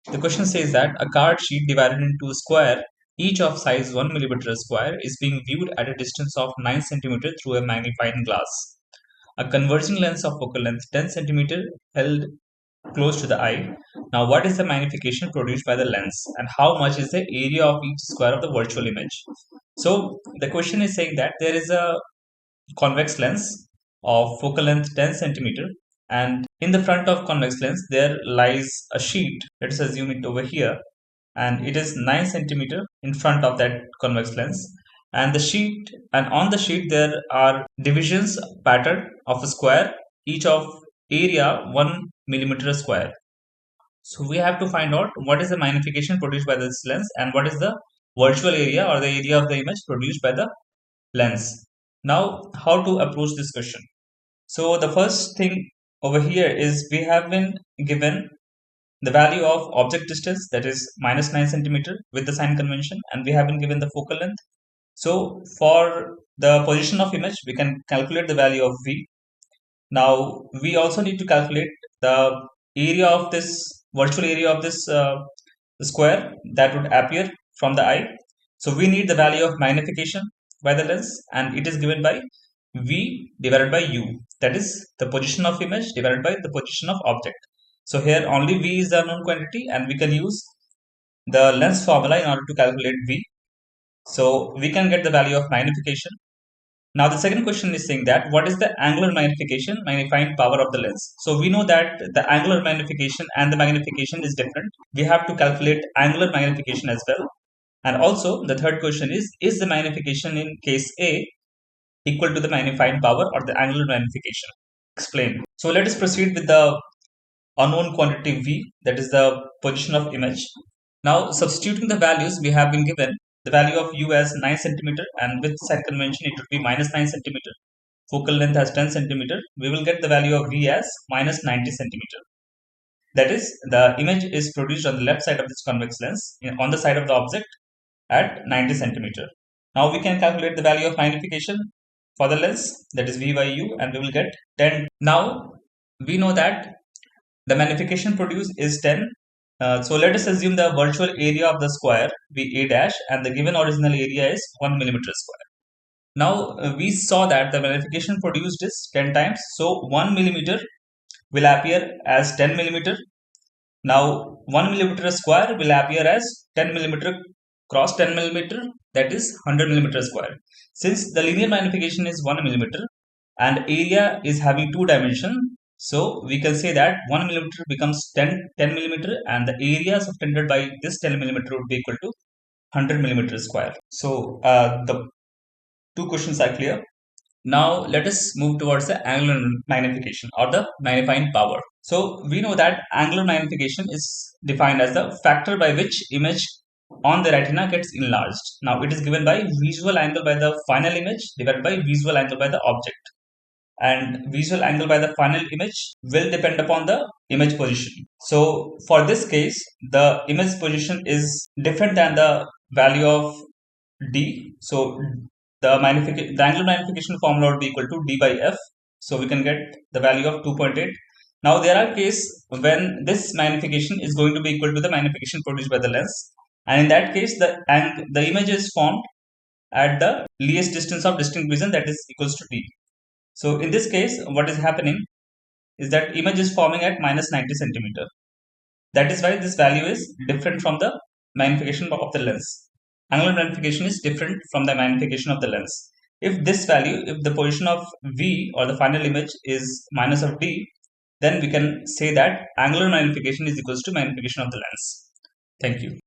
The question says that a card sheet divided into a square, each of size 1 millimeter square, is being viewed at a distance of 9 centimeter through a magnifying glass. A converging lens of focal length 10 centimeter held close to the eye. Now, what is the magnification produced by the lens, and how much is the area of each square of the virtual image? So, the question is saying that there is a convex lens of focal length 10 centimeter, and in the front of convex lens there lies a sheet. Let's assume it over here, and it is 9 centimeter in front of that convex lens, and on the sheet there are divisions pattern of a square, each of area 1 millimeter square. So we have to find out what is the magnification produced by this lens and what is the virtual area or the area of the image produced by the lens. Now, how to approach this question? So the first thing over here is we have been given the value of object distance, that is minus 9 centimeter with the sign convention, and we have been given the focal length. So for the position of image, we can calculate the value of V. Now we also need to calculate the area of this virtual area of this square that would appear from the eye. So we need the value of magnification by the lens, and it is given by V divided by U, that is the position of image divided by the position of object. So here only V is the unknown quantity, and we can use the lens formula in order to calculate V. So we can get the value of magnification. Now the second question is saying that what is the angular magnification, magnifying power of the lens? So we know that the angular magnification and the magnification is different. We have to calculate angular magnification as well. And also the third question is the magnification in case A equal to the magnifying power or the angular magnification? Explain. So let us proceed with the unknown quantity V, that is the position of image. Now substituting the values, we have been given the value of U as 9 centimeter, and with sign convention it would be minus 9 centimeter. Focal length as 10 centimeter. We will get the value of V as minus 90 centimeter. That is, the image is produced on the left side of this convex lens on the side of the object at 90 centimeter. Now we can calculate the value of magnification for the lens, that is V by U, and we will get 10. Now we know that the magnification produced is 10. So let us assume the virtual area of the square be A dash, and the given original area is 1 millimeter square. Now we saw that the magnification produced is 10 times, so 1 millimeter will appear as 10 millimeter. Now 1 millimeter square will appear as 10 millimeter cross 10 millimeter, that is 100 millimeter square. Since the linear magnification is 1 millimeter and area is having two dimensions, so we can say that 1 millimeter becomes 10 millimeter, and the area subtended by this 10 millimeter would be equal to 100 millimeter square. So the two questions are clear. Now let us move towards the angular magnification or the magnifying power. So we know that angular magnification is defined as the factor by which image on the retina gets enlarged. Now it is given by visual angle by the final image divided by visual angle by the object, and visual angle by the final image will depend upon the image position. So for this case, the image position is different than the value of D. So the angular magnification formula would be equal to D by F. So we can get the value of 2.8. Now there are cases when this magnification is going to be equal to the magnification produced by the lens, and in that case the image is formed at the least distance of distinct vision, that is equals to D. So in this case, what is happening is that image is forming at minus 90 centimeter. That is why this value is different from the magnification of the lens. Angular magnification is different from the magnification of the lens. If the position of V or the final image is minus of D, then we can say that angular magnification is equals to magnification of the lens. Thank you.